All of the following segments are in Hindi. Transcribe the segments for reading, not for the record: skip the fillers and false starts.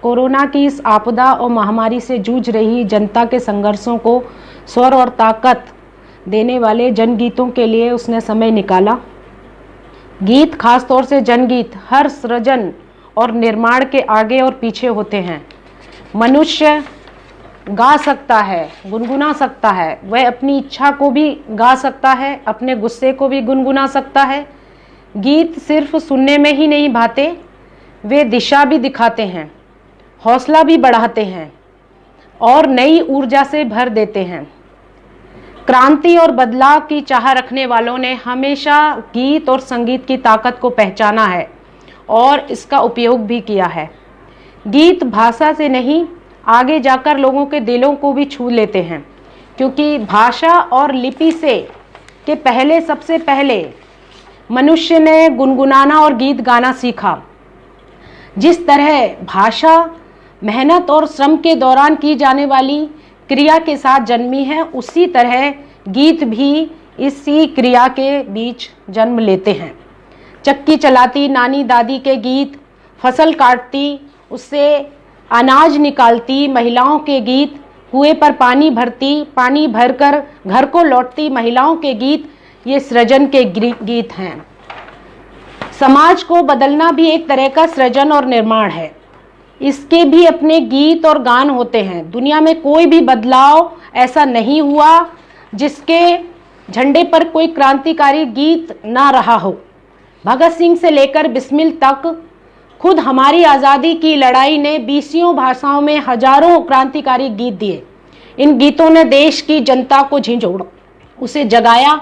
कोरोना की इस आपदा और महामारी से जूझ रही जनता के संघर्षों को स्वर और ताकत देने वाले जनगीतों के लिए उसने समय निकाला। गीत, खासतौर से जनगीत, हर सृजन और निर्माण के आगे और पीछे होते हैं। मनुष्य गा सकता है, गुनगुना सकता है, वह अपनी इच्छा को भी गा सकता है, अपने गुस्से को भी गुनगुना सकता है। गीत सिर्फ सुनने में ही नहीं भाते, वे दिशा भी दिखाते हैं, हौसला भी बढ़ाते हैं और नई ऊर्जा से भर देते हैं। क्रांति और बदलाव की चाह रखने वालों ने हमेशा गीत और संगीत की ताकत को पहचाना है और इसका उपयोग भी किया है। गीत भाषा से नहीं, आगे जाकर लोगों के दिलों को भी छू लेते हैं, क्योंकि भाषा और लिपि से के पहले सबसे पहले मनुष्य ने गुनगुनाना और गीत गाना सीखा। जिस तरह भाषा मेहनत और श्रम के दौरान की जाने वाली क्रिया के साथ जन्मी है, उसी तरह गीत भी इसी क्रिया के बीच जन्म लेते हैं। चक्की चलाती नानी दादी के गीत, फसल काटती उससे अनाज निकालती महिलाओं के गीत, कुएं पर पानी भरती, पानी भरकर घर को लौटती महिलाओं के गीत, ये सृजन के गीत हैं। समाज को बदलना भी एक तरह का सृजन और निर्माण है। इसके भी अपने गीत और गान होते हैं। दुनिया में कोई भी बदलाव ऐसा नहीं हुआ जिसके झंडे पर कोई क्रांतिकारी गीत ना रहा हो। भगत सिंह से लेकर बिस्मिल तक खुद हमारी आज़ादी की लड़ाई ने 20 भाषाओं में हजारों क्रांतिकारी गीत दिए। इन गीतों ने देश की जनता को झिंझोड़ा, उसे जगाया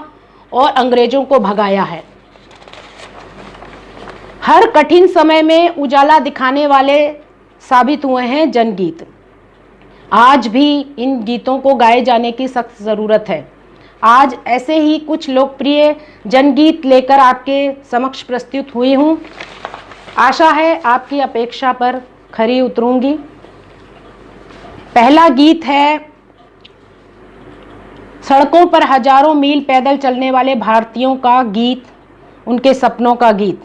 और अंग्रेजों को भगाया है। हर कठिन समय में उजाला दिखाने वाले साबित हुए हैं जनगीत। आज भी इन गीतों को गाए जाने की सख्त ज़रूरत है। आज ऐसे ही कुछ लोकप्रिय जनगीत लेकर आपके समक्ष प्रस्तुत हुई हूँ। आशा है आपकी अपेक्षा पर खरी उतरूंगी। पहला गीत है सड़कों पर हजारों मील पैदल चलने वाले भारतीयों का गीत, उनके सपनों का गीत।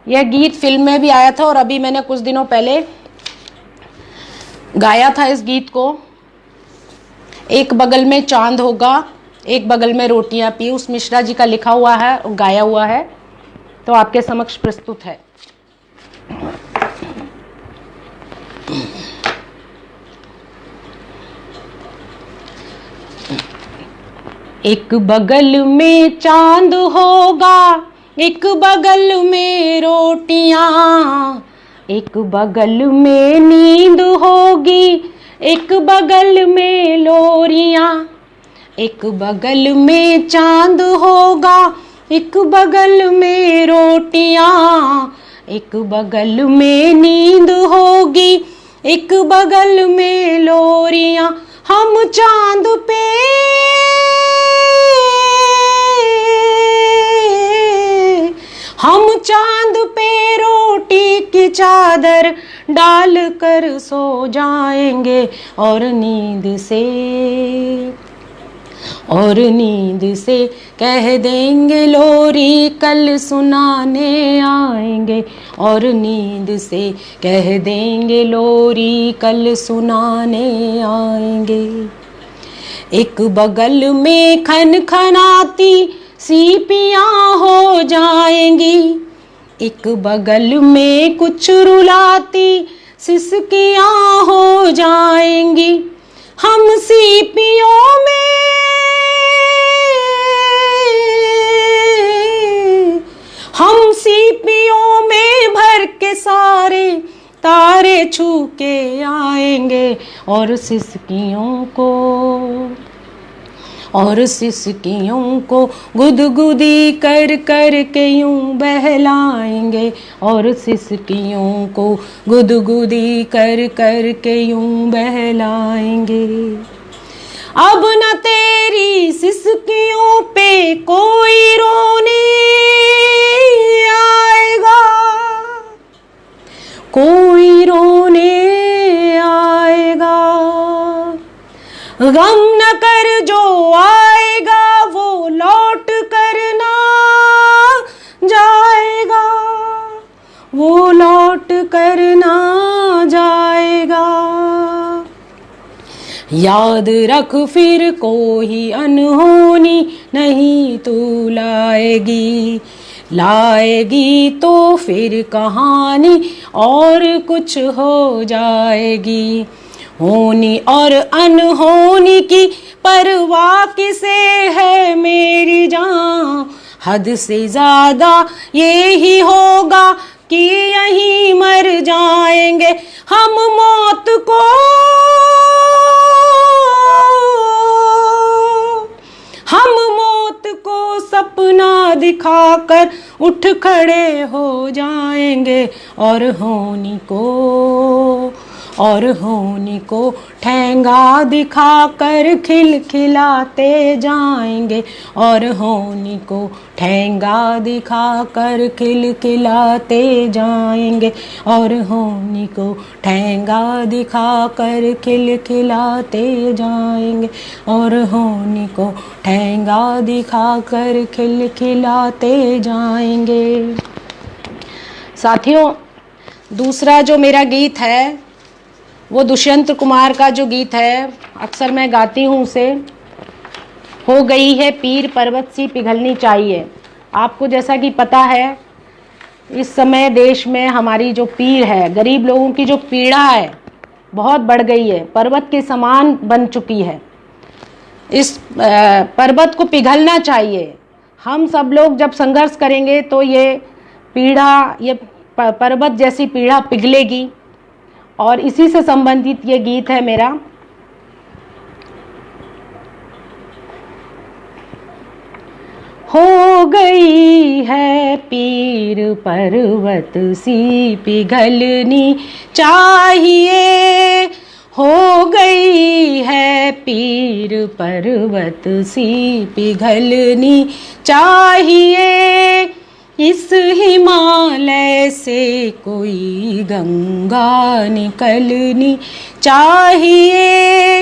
यह गीत फिल्म में भी आया था और अभी मैंने कुछ दिनों पहले गाया था इस गीत को। एक बगल में चांद होगा, एक बगल में रोटियां, पीयूष मिश्रा जी का लिखा हुआ है और गाया हुआ है, तो आपके समक्ष प्रस्तुत है। एक बगल में चांद होगा, एक बगल में रोटियां, एक बगल में नींद होगी, एक बगल में लोरियां। एक बगल में चांद होगा, एक बगल में रोटियां, एक बगल में नींद होगी, एक बगल में लोरियां। हम चांद पे रोटी की चादर डाल कर सो जाएंगे और नींद से कह देंगे लोरी कल सुनाने आएंगे, और नींद से कह देंगे लोरी कल सुनाने आएंगे। एक बगल में खनखनाती सीपियां हो जाएंगी, एक बगल में कुछ रुलाती सिसकियां हो जाएंगी। हम सीपियों में भर के सारे तारे छू के आएंगे, और सिसकियों को गुदगुदी कर कर के यूं बहलाएंगे, और सिसकियों को गुदगुदी कर कर के यूं बहलाएंगे। अब न तेरी सिसकियों पे कोई रोने आएगा, कोई रोने आएगा। गम न कर, जो आएगा वो लौट कर ना जाएगा, वो लौट कर ना जाएगा। याद रख फिर कोई अनहोनी नहीं तू लाएगी, लाएगी तो फिर कहानी और कुछ हो जाएगी। होनी और अनहोनी की परवाह किसे है मेरी जान, हद से ज्यादा ये ही होगा कि यहीं मर जाएंगे हम मौत को, हम मौत को सपना दिखाकर उठ खड़े हो जाएंगे, और होनी को ठेंगा दिखाकर खिलखिलाते जाएंगे, और होनी को ठेंगा दिखाकर खिलखिलाते जाएंगे, और होनी को ठेंगा दिखाकर खिलखिलाते जाएंगे, और होनी को ठेंगा दिखाकर खिलखिलाते जाएंगे। साथियों, दूसरा जो मेरा गीत है वो दुष्यंत कुमार का जो गीत है, अक्सर मैं गाती हूँ उसे, हो गई है पीर पर्वत सी पिघलनी चाहिए। आपको जैसा कि पता है, इस समय देश में हमारी जो पीर है, गरीब लोगों की जो पीड़ा है बहुत बढ़ गई है, पर्वत के समान बन चुकी है। इस पर्वत को पिघलना चाहिए। हम सब लोग जब संघर्ष करेंगे तो ये पीड़ा, ये पर्वत जैसी पीड़ा पिघलेगी। और इसी से संबंधित ये गीत है मेरा। हो गई है पीर पर्वत सी पिघलनी चाहिए, हो गई है पीर पर्वत सी पिघलनी चाहिए, इस हिमालय से कोई गंगा निकलनी चाहिए,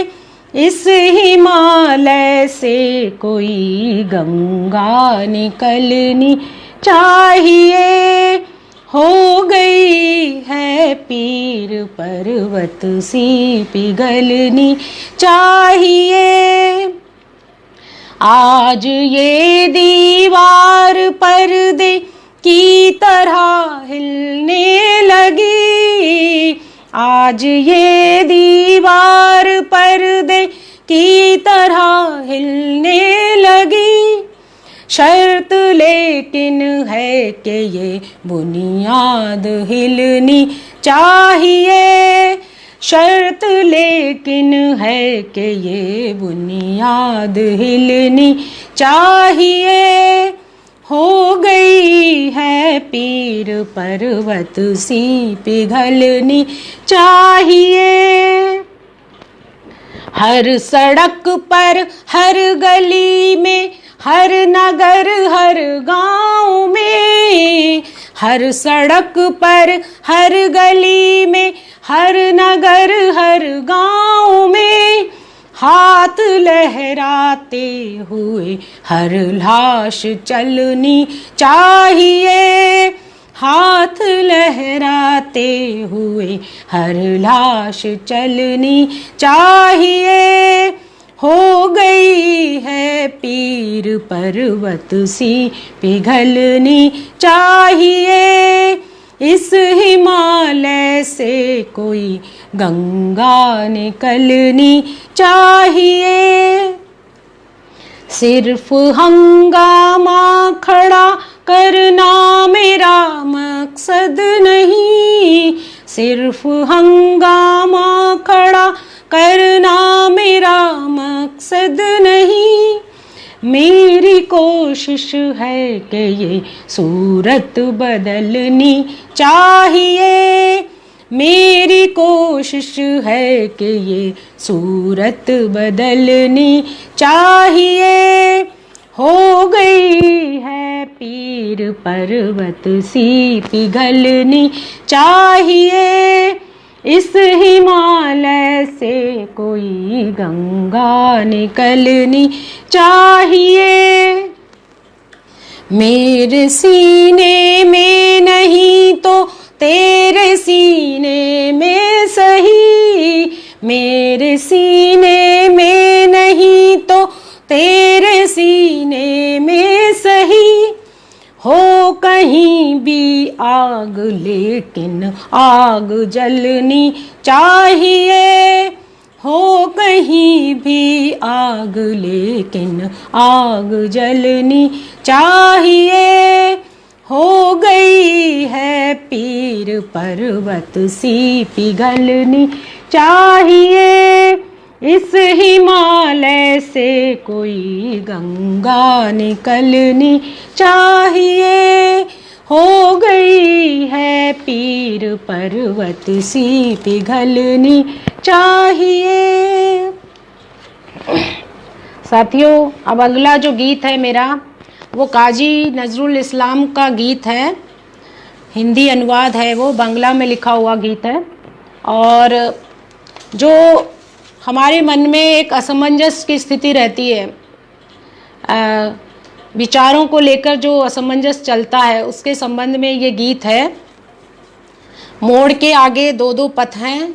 इस हिमालय से कोई गंगा निकलनी चाहिए, हो गई है पीर पर्वत सी पिघलनी चाहिए। आज ये दीवार पर्दे की तरह हिलने लगी, आज ये दीवार पर्दे की तरह हिलने लगी, शर्त लेकिन है कि ये बुनियाद हिलनी चाहिए, शर्त लेकिन है कि ये बुनियाद हिलनी चाहिए, हो गई है पीर पर्वत सी पिघलनी चाहिए। हर सड़क पर, हर गली में, हर नगर, हर गांव में, हर सड़क पर, हर गली में, हर नगर, हर गांव में, हाथ लहराते हुए हर लाश चलनी चाहिए, हाथ लहराते हुए हर लाश चलनी चाहिए, हो गई है पीर पर्वत सी पिघलनी चाहिए, इस हिमालय से कोई गंगा निकलनी चाहिए। सिर्फ हंगामा खड़ा करना मेरा मकसद नहीं, सिर्फ हंगामा खड़ा करना मेरा मकसद नहीं, मेरी कोशिश है कि ये सूरत बदलनी चाहिए, मेरी कोशिश है कि ये सूरत बदलनी चाहिए, हो गई है पीर पर्वत सी पिघलनी चाहिए, इस हिमालय से कोई गंगा निकलनी चाहिए। मेरे सीने में नहीं तो तेरे सीने में सही, मेरे सीने में नहीं तो तेरे सीने में सही, हो कहीं भी आग लेकिन आग जलनी चाहिए, हो कहीं भी आग लेकिन आग जलनी चाहिए। हो गई है पीर पर्वत सी पिघलनी चाहिए, इस हिमालय से कोई गंगा निकलनी चाहिए। हो गई है पीर पर्वत सी पिघलनी चाहिए। साथियों, अब अगला जो गीत है मेरा वो काजी नजरुल इस्लाम का गीत है। हिंदी अनुवाद है, वो बांग्ला में लिखा हुआ गीत है। और जो हमारे मन में एक असमंजस की स्थिति रहती है, विचारों को लेकर जो असमंजस चलता है, उसके संबंध में ये गीत है। मोड़ के आगे दो दो पथ हैं,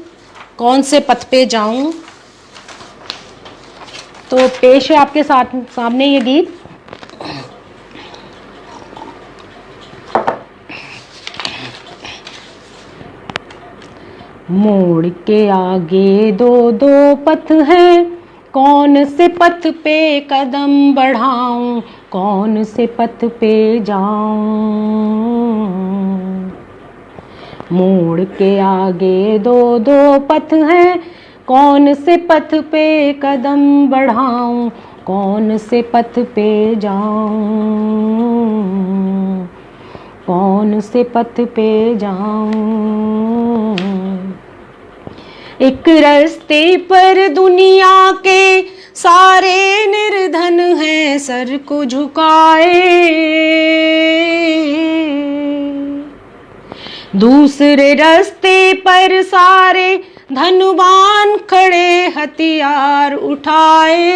कौन से पथ पे जाऊं। तो पेश है आपके सामने ये गीत। मोड़ के आगे दो दो पथ हैं, कौन से पथ पे कदम बढ़ाऊं, कौन से पथ पे जाऊं। मोड़ के आगे दो दो पथ हैं, कौन से पथ पे कदम बढ़ाऊं, कौन से पथ पे जाऊं, कौन से पथ पे जाऊं। एक रास्ते पर दुनिया के सारे निर्धन हैं सर को झुकाए, दूसरे रास्ते पर सारे धनवान खड़े हथियार उठाए।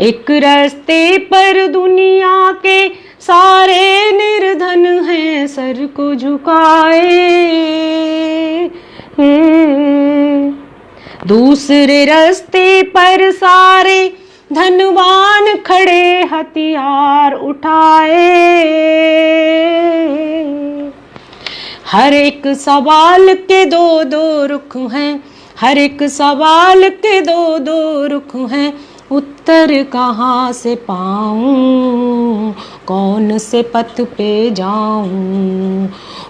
एक रास्ते पर दुनिया के सारे निर्धन हैं सर को झुकाए, दूसरे रास्ते पर सारे धनवान खड़े हथियार उठाए। हर एक सवाल के दो दो रुख हैं, हर एक सवाल के दो दो रुख हैं, उत्तर कहाँ से पाऊं, कौन से पथ पे जाऊं।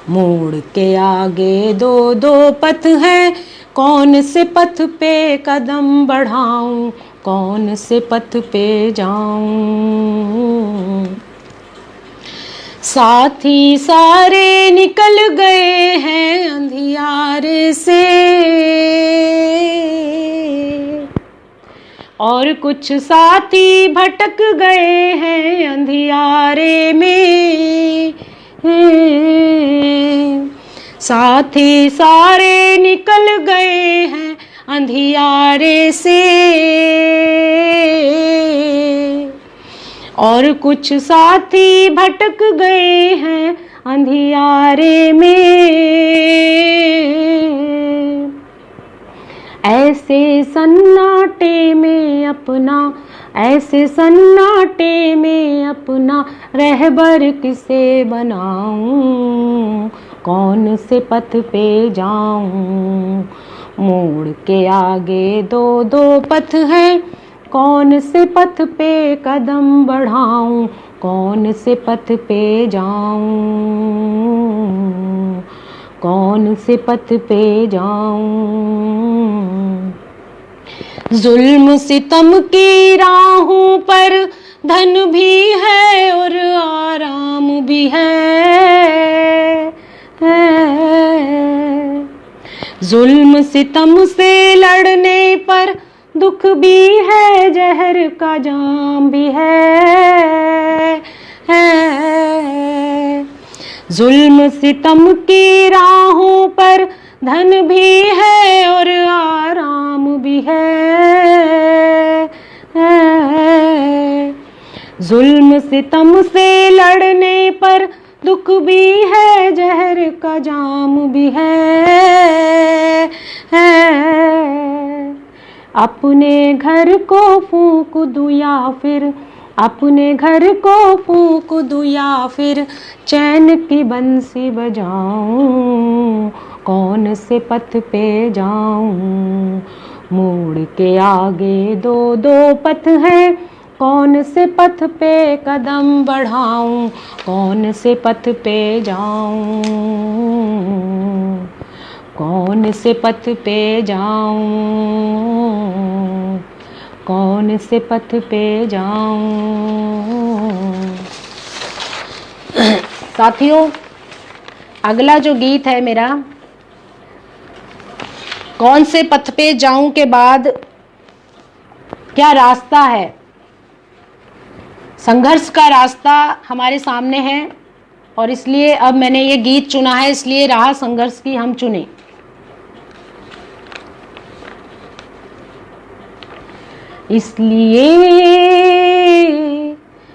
मोड़ के आगे दो दो पथ हैं, कौन से पथ पे कदम बढ़ाऊं, कौन से पथ पे जाऊं। साथी सारे निकल गए हैं अंधियारे से, और कुछ साथी भटक गए हैं अंधियारे में। साथी सारे निकल गए हैं अंधियारे से, और कुछ साथी भटक गए हैं अंधियारे में। ऐसे सन्नाटे में अपना, ऐसे सन्नाटे में अपना रहबर किसे बनाऊं, कौन से पथ पे जाऊं। मोड़ के आगे दो दो पथ हैं, कौन से पथ पे कदम बढ़ाऊं, कौन से पथ पे जाऊं, कौन से पथ पे जाऊं। जुल्म सितम की राहों पर धन भी है और आराम भी है। जुल्म सितम से लड़ने पर दुख भी है, जहर का जाम भी है। जुल्म सितम की राहों पर धन भी है और आराम भी है। जुल्म सितम से लड़ने पर दुख भी है, जहर का जाम भी है। अपने घर को फूंक दूं या फिर, अपने घर को फूंक दूं या फिर चैन की बंसी बजाऊं, कौन से पथ पे जाऊं। मोड़ के आगे दो दो पथ हैं, कौन से पथ पे कदम बढ़ाऊं, कौन से पथ पे जाऊं, कौन से पथ पे जाऊं, कौन से पथ पे जाऊं। साथियों, अगला जो गीत है मेरा, कौन से पथ पे जाऊं के बाद क्या रास्ता है, संघर्ष का रास्ता हमारे सामने है और इसलिए अब मैंने ये गीत चुना है, इसलिए राह संघर्ष की हम चुने।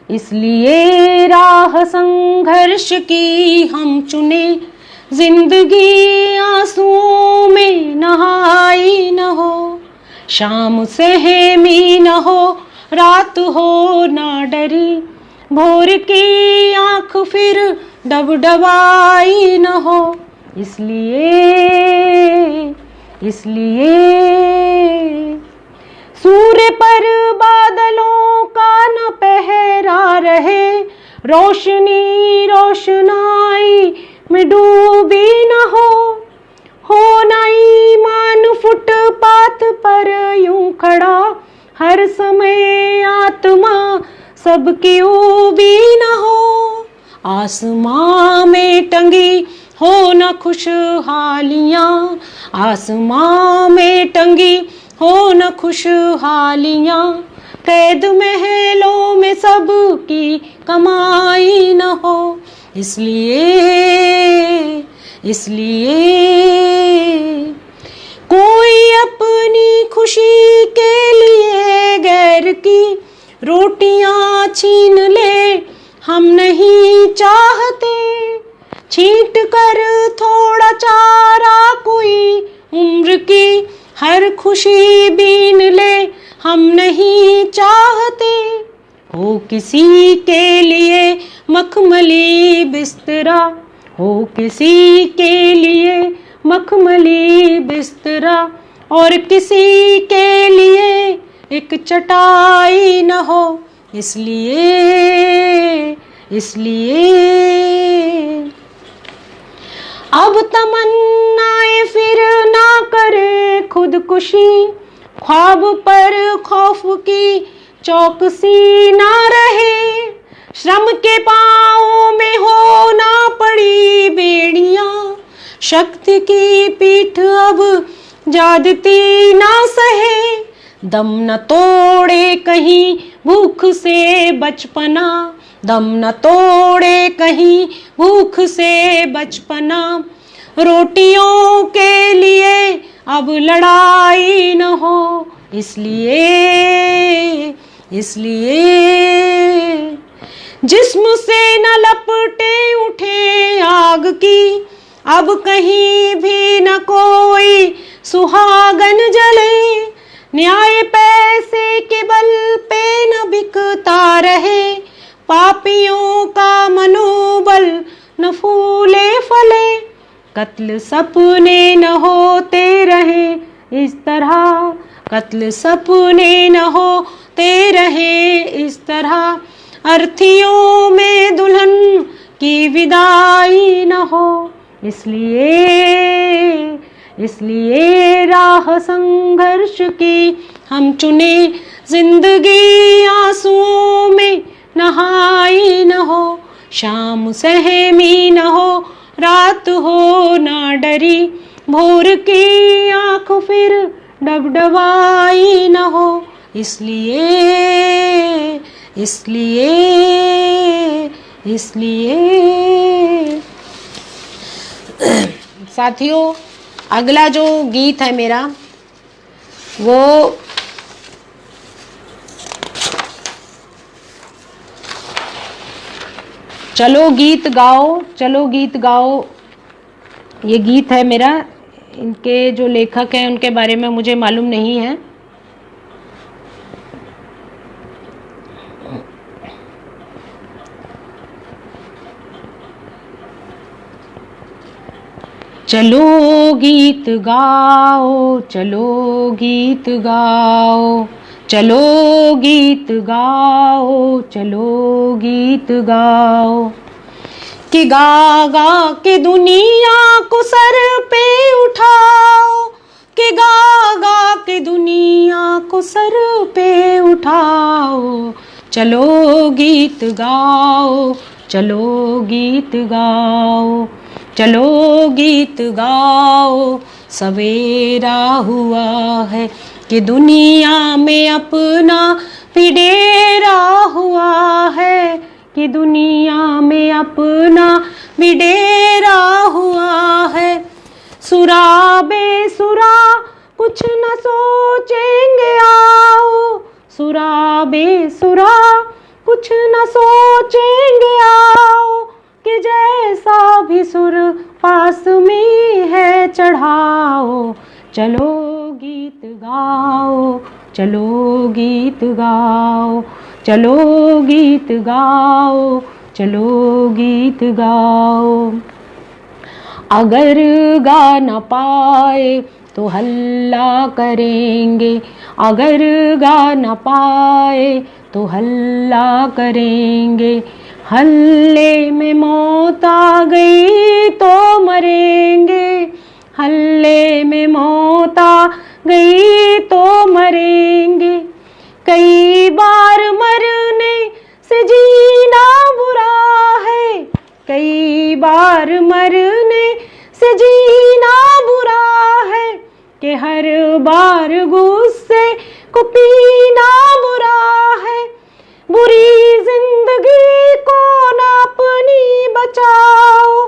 इसलिए राह संघर्ष की हम चुने, जिंदगी आंसुओं में नहाई न हो, शाम सहमी न हो, रात हो ना डरी, भोर की आंख फिर डबडबाई न हो। इसलिए सूर्य पर बादलों का न पहरा रहे, रोशनी रोशनाई में डूबी न हो ना ईमान फुटपाथ पर यूं खड़ा, हर समय आत्मा सबकी ऊबी न हो। आसमां में टंगी हो न खुशहालियां, आसमां में टंगी हो न खुशहालियां, कैद महलों में सबकी कमाई न हो। इसलिए कोई अपनी खुशी के लिए गैर की रोटियां छीन ले, हम नहीं चाहते, छींट कर थोड़ा चारा कोई उम्र की हर खुशी बीन ले, हम नहीं चाहते। हो किसी के लिए मखमली बिस्तरा, हो किसी के लिए मखमली बिस्तरा, और किसी के लिए एक चटाई न हो। इसलिए अब तमन्नाएं फिर ना करे खुदकुशी, ख्वाब पर खौफ की चौकसी ना रहे, श्रम के पाँव में हो ना पड़ी बेड़ियां, शक्ति की पीठ अब ज्यादती ना सहे, दम न तोड़े कहीं भूख से बचपना, दम न तोड़े कहीं भूख से बचपना, रोटियों के लिए अब लड़ाई न हो। इसलिए जिस्म से न लपटे उठे आग की, अब कहीं भी न कोई सुहागन जले, न्याय पैसे के बल पे न बिकता रहे, पापियों का मनोबल न फूले फले, कत्ल सपने न होते रहे इस तरह, कत्ल सपने न होते रहे इस तरह, अर्थियों में दुल्हन की विदाई न हो। इसलिए राह संघर्ष की हम चुने, जिंदगी आंसुओं में नहाई न हो, शाम सहमी न हो, रात हो ना डरी, भोर की आंख फिर डबडबाई न हो। इसलिए साथियों, अगला जो गीत है मेरा वो चलो गीत गाओ, चलो गीत गाओ, ये गीत है मेरा। इनके जो लेखक हैं उनके बारे में मुझे मालूम नहीं है। चलो गीत गाओ, चलो गीत गाओ, चलो गीत गाओ, चलो गीत गाओ, कि गा गा के दुनिया को सर पे उठाओ, कि गा गा के दुनिया को सर पे उठाओ। चलो गीत गाओ, चलो गीत गाओ, चलो गीत गाओ, सवेरा हुआ है कि दुनिया में अपना भी डेरा हुआ है, कि दुनिया में अपना भी डेरा हुआ है। सुरा बेसुरा कुछ न सोचेंगे आओ, सुरा बेसुरा कुछ न सोचेंगे आओ, कि जैसा भी सुर पास में है चढ़ाओ। चलो गीत गाओ, चलो गीत गाओ, चलो गीत गाओ, चलो गीत गाओ। अगर गा न पाए तो हल्ला करेंगे, अगर गा न पाए तो हल्ला करेंगे, हल्ले में मौत आ गई तो मरेंगे, हल्ले में मौत आ गई तो मरेंगे। कई बार मरने से जीना बुरा है, कई बार मरने से जीना बुरा है, कि हर बार गुस्से को पीना बुरा है। बुरी जिंदगी को न अपनी बचाओ,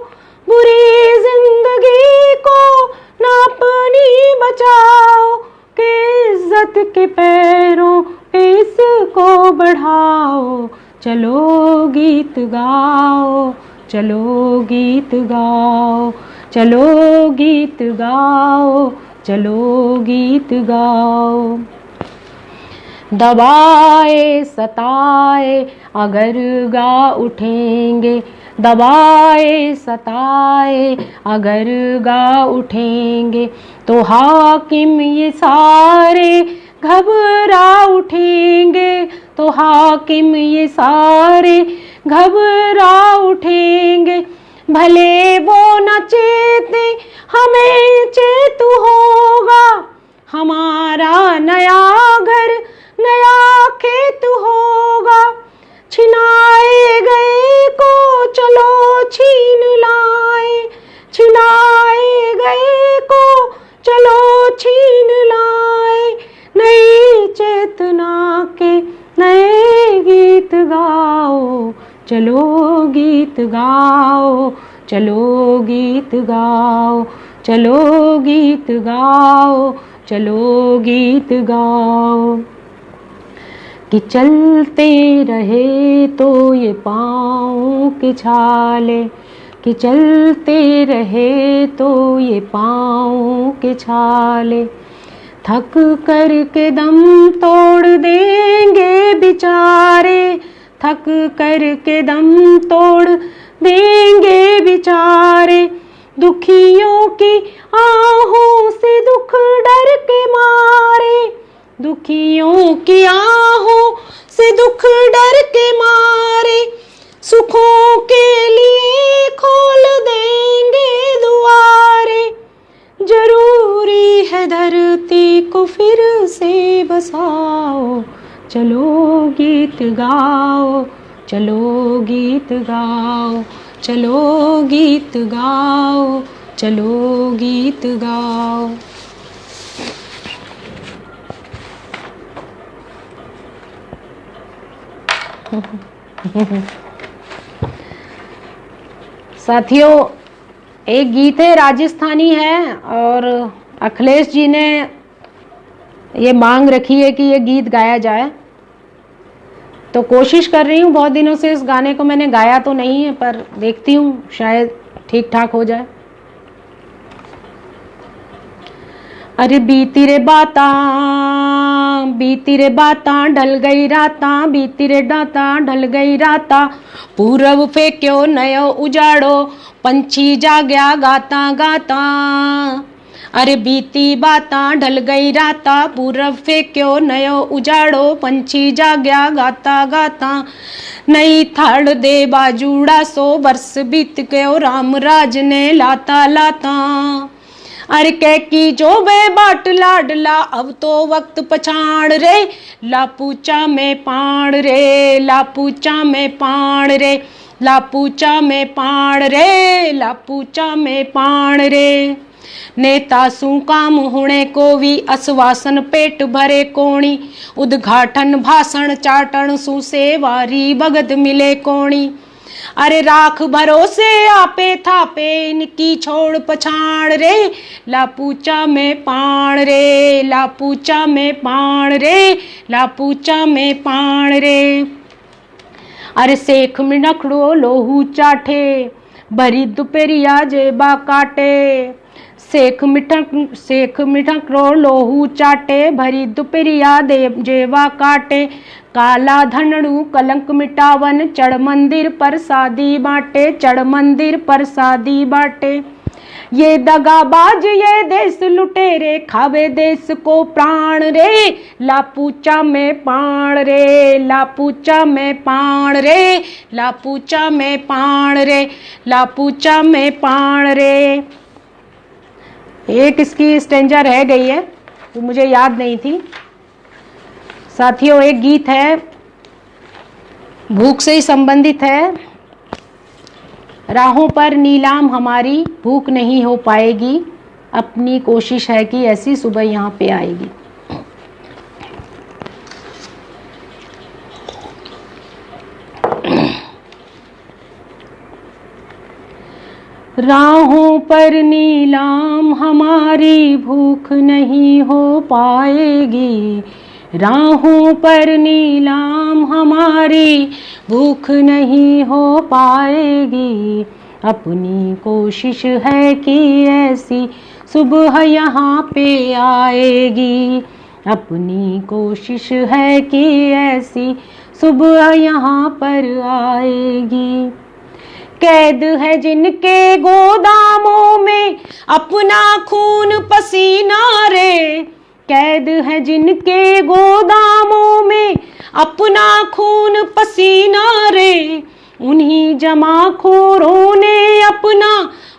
बुरी जिंदगी को न अपनी बचाओ, कि इज्जत के पैरों पे इसको बढ़ाओ। चलो गीत गाओ, चलो गीत गाओ, चलो गीत गाओ, चलो गीत गाओ। दबाए सताए अगर गा उठेंगे, दबाए सताए अगर गा उठेंगे, तो हाकिम ये सारे घबरा उठेंगे, तो हाकिम ये सारे घबरा उठेंगे। भले वो न चेते हमें चेत होगा, हमारा नया घर नया खेत होगा। छिनाए गए को चलो छीन लाए, छिनाए गए को चलो छीन लाए। नई चेतना के नए गीत गाओ, चलो गीत गाओ, चलो गीत गाओ, चलो गीत गाओ, चलो गीत गाओ। कि चलते रहे तो ये पाँव के छाले, कि चलते रहे तो ये पाँव के छाले, थक कर के दम तोड़ देंगे बेचारे, थक कर के दम तोड़ देंगे बेचारे। दुखियों की आहों से दुख डर के मारे, दुखियों की आहों से दुख डर के मारे, सुखों के लिए खोल देंगे दुआरे। जरूरी है धरती को फिर से बसाओ, चलो गीत गाओ, चलो गीत गाओ, चलो गीत गाओ, चलो गीत गाओ। साथियों, एक गीत है राजस्थानी है और अखिलेश जी ने ये मांग रखी है कि ये गीत गाया जाए। तो कोशिश कर रही हूँ, बहुत दिनों से इस गाने को मैंने गाया तो नहीं है, पर देखती हूँ शायद ठीक ठाक हो जाए। अरे बीती रे बाता ढल गई राता, बीती रे डाता ढल गई राता, पूरब फेंक्यो नयो उजाड़ो, पंछी जाग्या गाता गाता। अरे बीती बाता ढल गई राता, पूरब फेंक्यो नयो उजाड़ो, पंछी जाग्या गाता गाता। नई थाड़ दे बाजूड़ा, 100 वर्ष बीत गयो, राम राज ने लाता लाता। अरे कह की जो वे बाट लाडला, अब तो वक्त पछाण रे, लापूचा में पाण रे, लापूचा में पाण रे, लापूचा में पाण रे, लापूचा में पाण रे। नेता सु काम हुणे को भी, आश्वासन पेट भरे कोणी, उद्घाटन भाषण चाटन सु सेवारी भगत मिले कोणी। अरे राख भरोसे आपे थापे, इनकी छोड़ पछाण रे, लापूचा में पाण रे, लापूचा में पाण रे, लापूचा में पाण रे। अरे सेख मिनखड़ो लोहू चाठे, भरी दुपहरिया जेबा काटे, सेख मिठकड़ो लोहू चाटे, भरी दुपहरिया जेवा काटे। काला धनड़ू कलंक मिटावन, चढ़ मंदिर पर सादी बाटे, चढ़ मंदिर पर सादी बाटे। ये दगाबाज ये देश लुटेरे, खावे देश को प्राण रे, लापूचा में पाण रे, लापूचा में पाण रे, लापूचा में पाण रे, लापूचा में पाण रे। एक इसकी स्टेंजा रह गई है तो मुझे याद नहीं थी। साथियों, एक गीत है, भूख से ही संबंधित है। राहों पर नीलाम हमारी, भूख नहीं हो पाएगी, अपनी कोशिश है कि ऐसी सुबह यहाँ पे आएगी। राहों पर नीलाम हमारी, भूख नहीं हो पाएगी, राहों पर नीलाम हमारी, भूख नहीं हो पाएगी, अपनी कोशिश है कि ऐसी सुबह यहाँ पे आएगी, अपनी कोशिश है कि ऐसी सुबह यहाँ पर आएगी। कैद है जिनके गोदामों में अपना खून पसीना रे, कैद है जिनके गोदामों में अपना खून पसीना रे, उन्हीं जमाखोरों ने अपना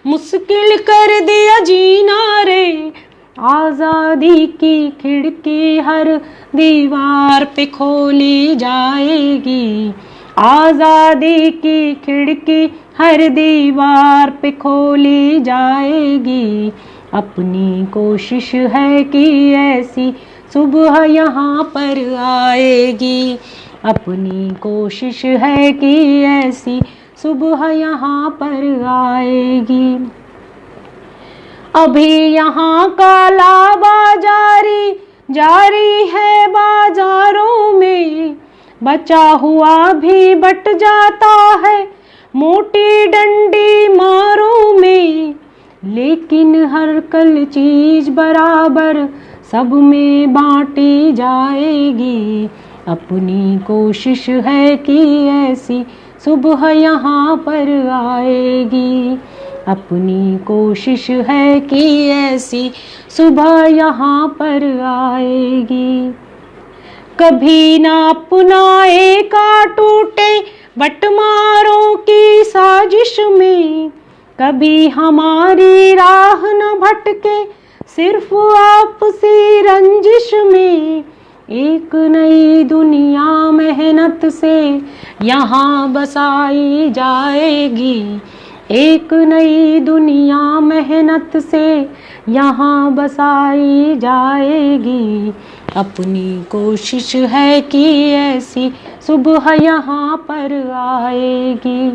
मुश्किल कर दिया जीना रे। आज़ादी की खिड़की हर दीवार पे खोली जाएगी, आज़ादी की खिड़की हर दीवार पे खोली जाएगी, अपनी कोशिश है कि ऐसी सुबह यहाँ पर आएगी, अपनी कोशिश है कि ऐसी सुबह यहाँ पर आएगी। अभी यहाँ काला बाजारी जारी है बाजारों में, बचा हुआ भी बट जाता है मोटी डंडी मारों में, लेकिन हर कल चीज बराबर सब में बांटी जाएगी, अपनी कोशिश है कि ऐसी सुबह यहाँ पर आएगी, अपनी कोशिश है कि ऐसी सुबह यहाँ पर आएगी। कभी ना अपना एका टूटे बटमारों की साजिश में, कभी हमारी राह न भटके सिर्फ आपसी रंजिश में, एक नई दुनिया मेहनत से यहाँ बसाई जाएगी, एक नई दुनिया मेहनत से यहाँ बसाई जाएगी, अपनी कोशिश है कि ऐसी सुबह यहाँ पर आएगी।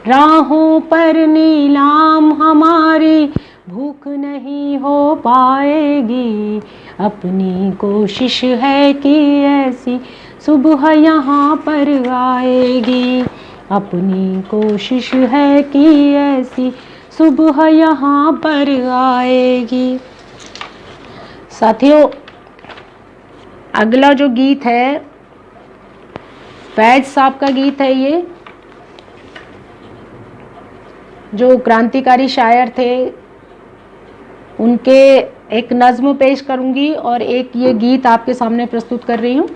राहों पर नीलाम हमारी, भूख नहीं हो पाएगी, अपनी कोशिश है कि ऐसी सुबह यहाँ पर आएगी, अपनी कोशिश है कि ऐसी सुबह यहाँ पर आएगी। साथियों, अगला जो गीत है फैज साहब का गीत है। ये जो क्रांतिकारी शायर थे उनके एक नज्म पेश करूंगी और एक ये गीत आपके सामने प्रस्तुत कर रही हूं।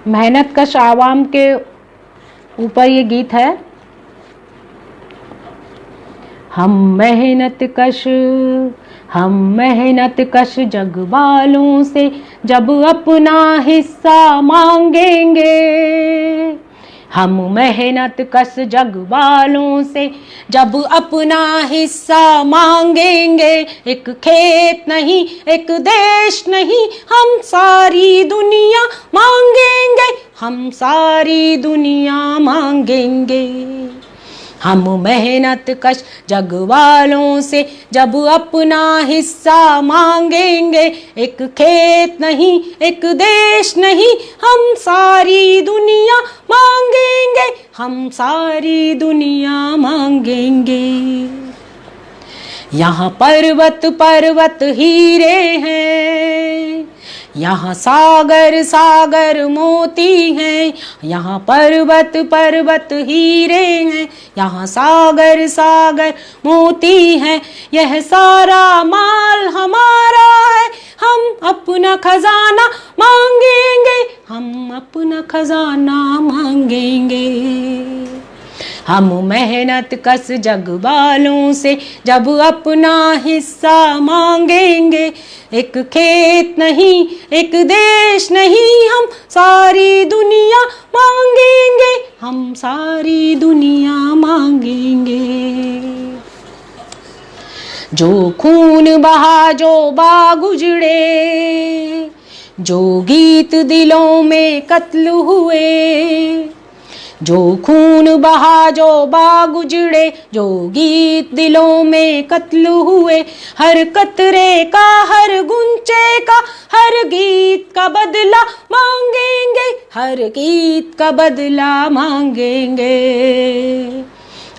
मेहनत कश आवाम के ऊपर ये गीत है। हम मेहनत कश जग वालों से जब अपना हिस्सा मांगेंगे, हम मेहनत कश जग वालों से जब अपना हिस्सा मांगेंगे, एक खेत नहीं एक देश नहीं हम सारी दुनिया मांगेंगे, हम सारी दुनिया मांगेंगे। हम मेहनत कश जग वालों से जब अपना हिस्सा मांगेंगे, एक खेत नहीं एक देश नहीं हम सारी दुनिया मांगेंगे, हम सारी दुनिया मांगेंगे। यहाँ पर्वत पर्वत हीरे हैं, यहाँ सागर सागर मोती हैं, यहाँ पर्वत पर्वत हीरे हैं, यहाँ सागर सागर मोती हैं। यह सारा माल हमारा है, हम अपना खजाना मांगेंगे, हम अपना खजाना मांगेंगे। हम मेहनत कश जग वालों से जब अपना हिस्सा मांगेंगे, एक खेत नहीं एक देश नहीं हम सारी दुनिया मांगेंगे, हम सारी दुनिया मांगेंगे। जो खून बहा जो बाग उजड़े, जो गीत दिलों में कत्ल हुए, जो खून बहा जो बाग उजड़े, जो गीत दिलों में कत्ल हुए, हर कतरे का हर गुंचे का हर गीत का बदला मांगेंगे, हर गीत का बदला मांगेंगे।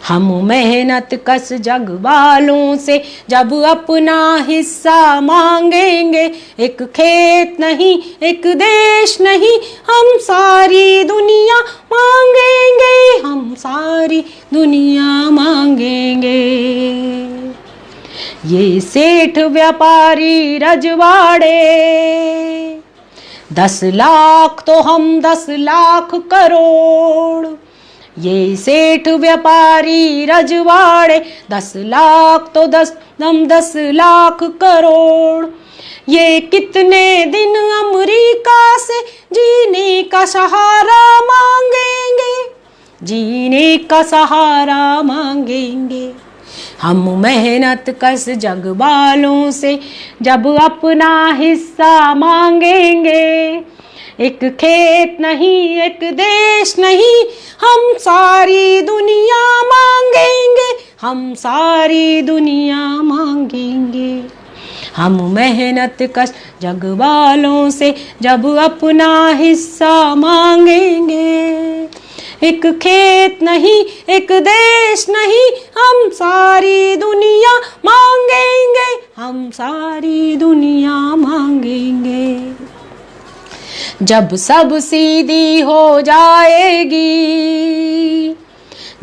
हम मेहनत कश जग वालों से जब अपना हिस्सा मांगेंगे, एक खेत नहीं एक देश नहीं हम सारी दुनिया मांगेंगे, हम सारी दुनिया मांगेंगे। ये सेठ व्यापारी रजवाड़े, 10 लाख तो हम 10 लाख करोड़, ये सेठ व्यापारी रजवाड़े 10 लाख तो 10 लाख करोड़। ये कितने दिन अमेरिका से जीने का सहारा मांगेंगे, जीने का सहारा मांगेंगे। हम मेहनत कश जग वालों से जब अपना हिस्सा मांगेंगे, एक खेत नहीं एक देश नहीं हम सारी दुनिया मांगेंगे, हम सारी दुनिया मांगेंगे। हम मेहनत कश जग वालों से जब अपना हिस्सा मांगेंगे, एक खेत नहीं एक देश नहीं हम सारी दुनिया मांगेंगे, हम सारी दुनिया मांगेंगे। जब सब सीधी हो जाएगी,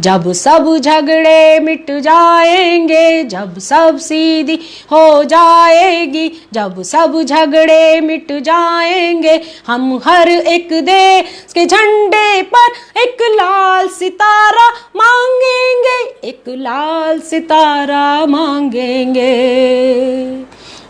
जब सब झगड़े मिट जाएंगे, जब सब सीधी हो जाएगी, जब सब झगड़े मिट जाएंगे, हम हर एक देश के झंडे पर एक लाल सितारा मांगेंगे, एक लाल सितारा मांगेंगे।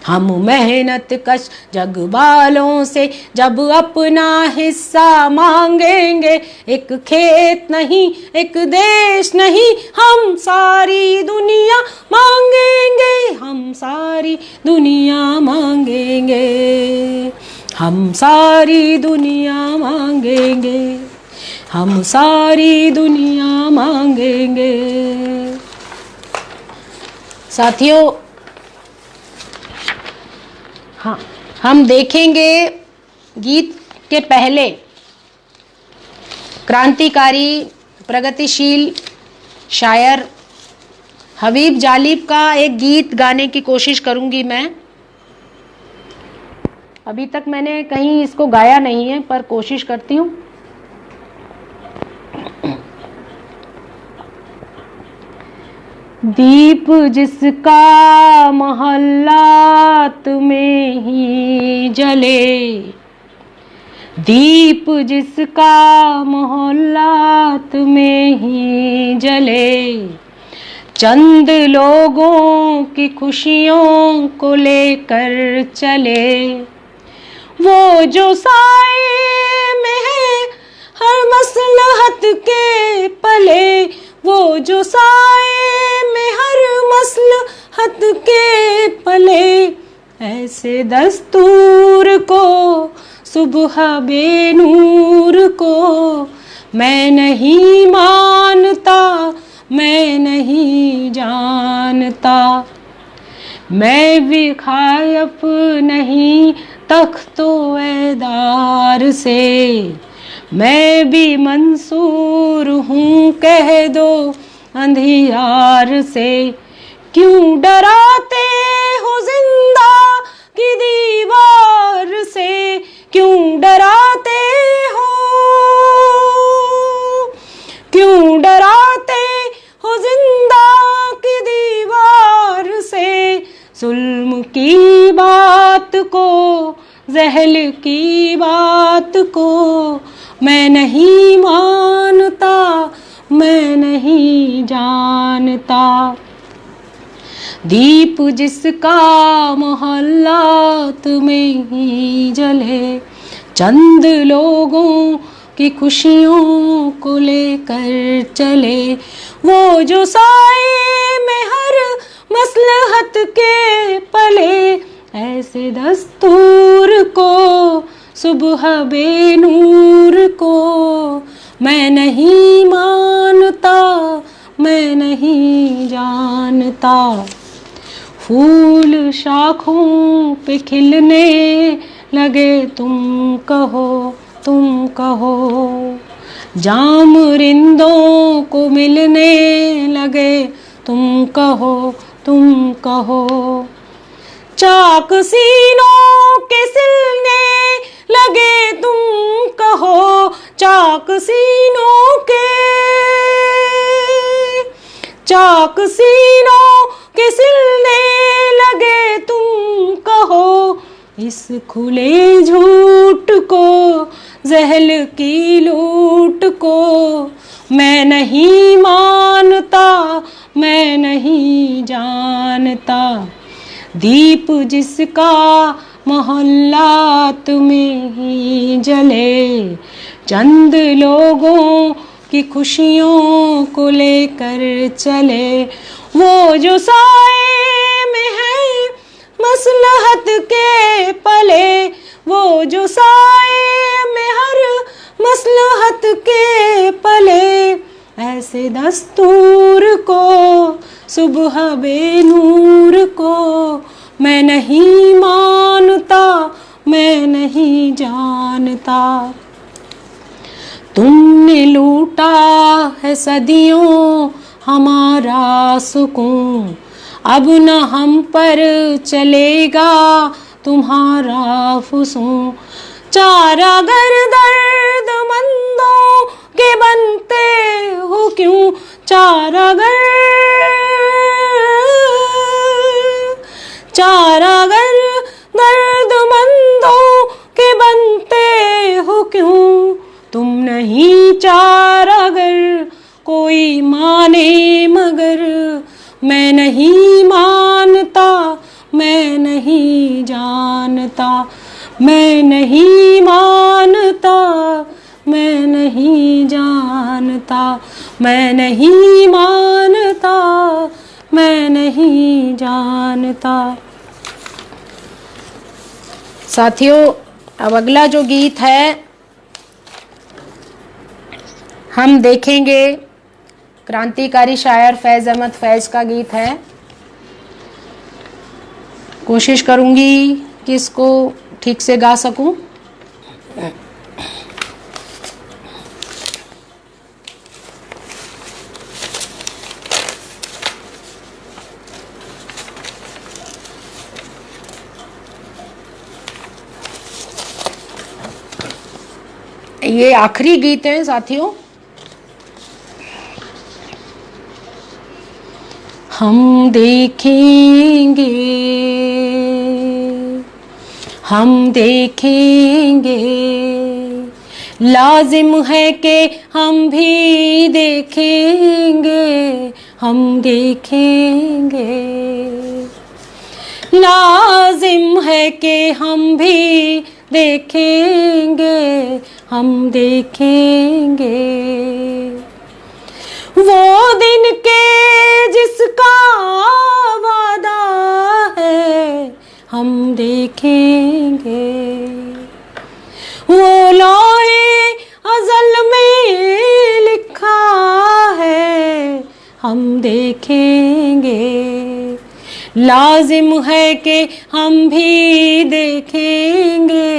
हम मेहनत कश जग वालों से जब अपना हिस्सा मांगेंगे, एक खेत नहीं एक देश नहीं हम सारी दुनिया मांगेंगे, हम सारी दुनिया मांगेंगे, हम सारी दुनिया मांगेंगे, हम सारी दुनिया मांगेंगे। साथियों, हाँ, हम देखेंगे गीत के पहले क्रांतिकारी प्रगतिशील शायर हबीब जालिब का एक गीत गाने की कोशिश करूंगी मैं। अभी तक मैंने कहीं इसको गाया नहीं है, पर कोशिश करती हूँ। दीप जिसका मोहल्लात में ही जले, दीप जिसका मोहल्लात में ही जले, चंद लोगों की खुशियों को लेकर चले, वो जो साए में है हर मसलहत के पले, वो जो साए में हर मसलहत के पले, ऐसे दस्तूर को सुबह बेनूर को मैं नहीं मानता, मैं नहीं जानता, मैं भी खायफ नहीं तख्तो एदार से, मैं भी मंसूर हूँ कह दो अंधियार से, क्यों डराते हो जिंदा की दीवार से, क्यों डराते हो, क्यों डराते हो जिंदा की दीवार से, जुल्म की बात को जहल की बात को मैं नहीं मानता, मैं नहीं जानता, दीप जिसका मोहल्लात में ही जले, चंद लोगों की खुशियों को लेकर चले, वो जो साए में हर मसलहत के पले, ऐसे दस्तूर को सुबह बेनूर को मैं नहीं मानता, मैं नहीं जानता, फूल शाखों पे खिलने लगे तुम कहो, तुम कहो, जाम रिंदों को मिलने लगे तुम कहो, तुम कहो, चाक सीनों के सिलने लगे तुम कहो, चाक सीनों के, चाक सीनों के सिलने लगे तुम कहो, इस खुले झूठ को जहल की लूट को मैं नहीं मानता, मैं नहीं जानता, दीप जिसका मोहल्लात में ही जले, चंद लोगों की खुशियों को लेकर चले, वो जो साए में है मसलहत के पले, वो जो साए में हर मसलहत के पले, ऐसे दस्तूर को सुबह बेनूर को मैं नहीं मानता, मैं नहीं जानता, तुमने लूटा है सदियों हमारा सुकून, अब न हम पर चलेगा तुम्हारा फुसूं, चारागर दर्दमंदों के बनते हो क्यों, चारागर, चारागर दर्दमंदों के बनते हो क्यों, तुम नहीं चारागर कोई माने मगर, मैं नहीं मानता, मैं नहीं जानता, मैं नहीं मानता, मैं नहीं जानता, मैं नहीं मानता, मैं नहीं जानता। साथियों, अब अगला जो गीत है हम देखेंगे, क्रांतिकारी शायर फैज़ अहमद फैज़ का गीत है। कोशिश करूंगी कि इसको ठीक से गा सकूं। ये आखिरी गीत है साथियों। हम देखेंगे, हम देखेंगे, लाजिम है कि हम भी देखेंगे, हम देखेंगे, लाजिम है कि हम भी देखेंगे, हम देखेंगे, वो दिन के जिसका वादा है, हम देखेंगे, वो लौहे अज़ल में लिखा है, हम देखेंगे, लाजिम है कि हम भी देखेंगे,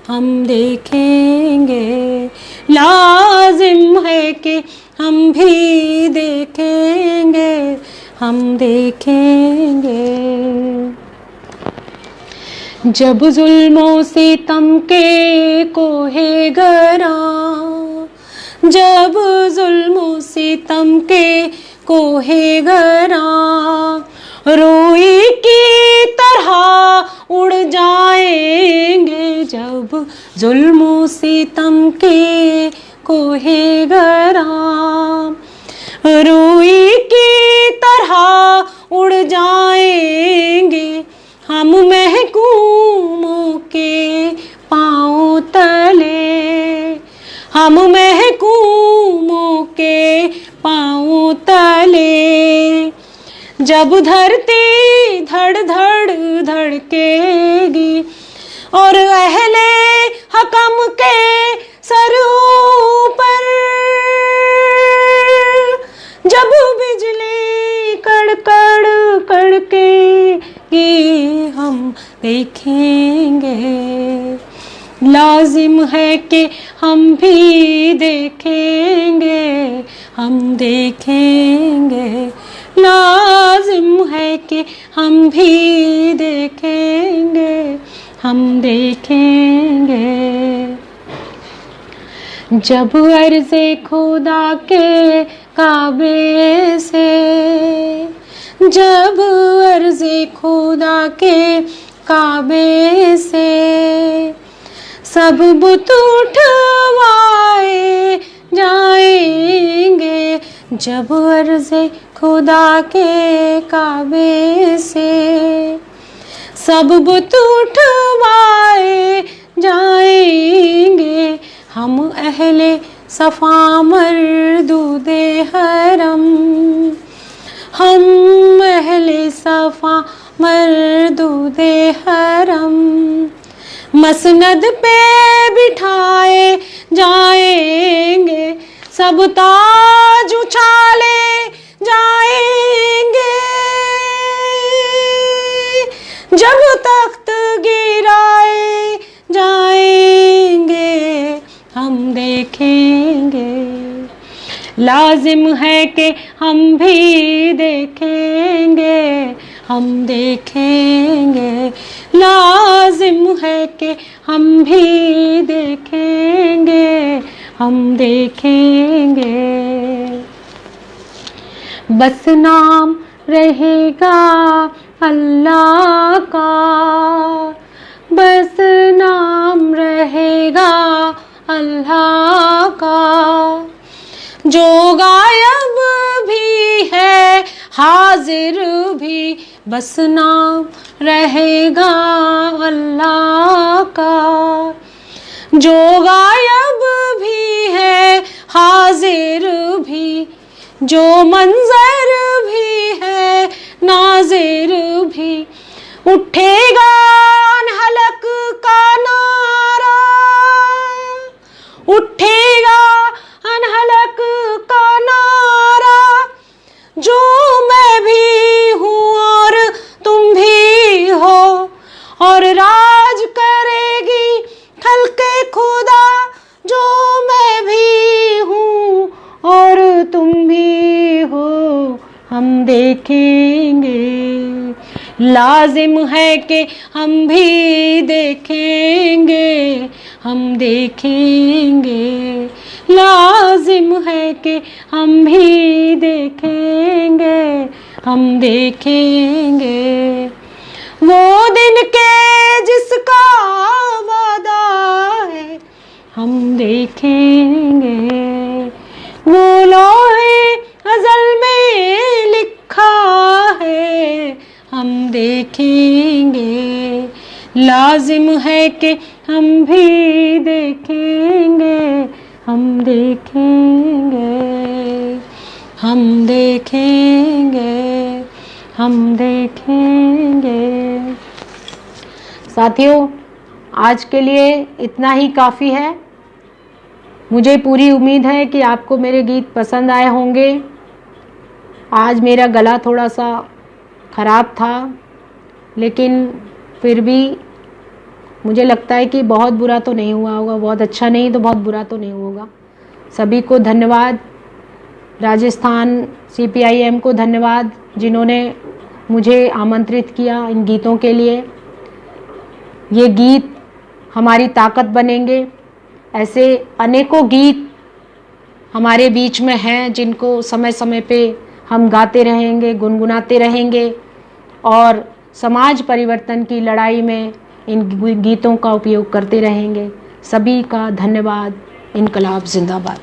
हम देखेंगे, लाजिम है कि हम भी देखेंगे, हम देखेंगे। जब जुल्मों सितम के कोहे गरा, जब जुल्मों सितम के कोहे गरा, रूई की तरह उड़ जाएंगे, जब जुल्मों सितम के कोहे गरा, रूई की तरह उड़ जाएंगे, हम महकूमों के पाँव तले, हम महकूमों के पाँव तले, जब धरती धड़ धड़ धड़केगी और अहले हकम के सरों पर जब बिजली कड़कड़ कड़केगी, हम देखेंगे, लाजिम है कि हम भी देखेंगे, हम देखेंगे, लाजिम है कि हम भी देखेंगे, हम देखेंगे। जब अर्ज़े खुदा के काबे से, जब अर्ज़े खुदा के काबे से सब बुत उठवाए जाएंगे, जब अर्ज़े खुदा के काबे से सब बुत उठवाए जाएंगे, हम अहले सफ़ा मरदूदे हरम, हम अहले सफ़ा मरदूदे हरम, मसनद पे बिठाए जाएंगे, सब ताज उछाले जाएंगे, जब तख्त गिराए जाएंगे, हम देखेंगे, लाजिम है कि हम भी देखेंगे, हम देखेंगे, लाजिम है कि हम भी देखेंगे, हम देखेंगे। बस नाम रहेगा अल्लाह का, बस नाम रहेगा अल्लाह का, जो गायब भी है हाजिर भी, बस नाम रहेगा अल्लाह का, जो गायब भी है हाजिर भी, जो मंजर भी है नाजिर भी, उठेगा अनहलक का नारा, उठेगा अनहलक का नारा, जो मैं भी हूँ और तुम भी हो, और हम देखेंगे। लाजिम है कि हम भी देखेंगे, हम देखेंगे। लाजिम है कि हम भी देखेंगे, हम देखेंगे। वो दिन के जिसका वादा है हम देखेंगे, वो लोहे अज़ल में लिखा है हम देखेंगे। लाजिम है कि हम भी देखेंगे, हम देखेंगे, हम देखेंगे, हम देखेंगे। साथियों, आज के लिए इतना ही काफ़ी है। मुझे पूरी उम्मीद है कि आपको मेरे गीत पसंद आए होंगे। आज मेरा गला थोड़ा सा ख़राब था, लेकिन फिर भी मुझे लगता है कि बहुत बुरा तो नहीं हुआ होगा, बहुत अच्छा नहीं तो बहुत बुरा तो नहीं होगा। सभी को धन्यवाद। राजस्थान CPIM को धन्यवाद जिन्होंने मुझे आमंत्रित किया इन गीतों के लिए। ये गीत हमारी ताकत बनेंगे। ऐसे अनेकों गीत हमारे बीच में हैं जिनको समय समय पे हम गाते रहेंगे, गुनगुनाते रहेंगे और समाज परिवर्तन की लड़ाई में इन गीतों का उपयोग करते रहेंगे। सभी का धन्यवाद। इनकलाब जिंदाबाद।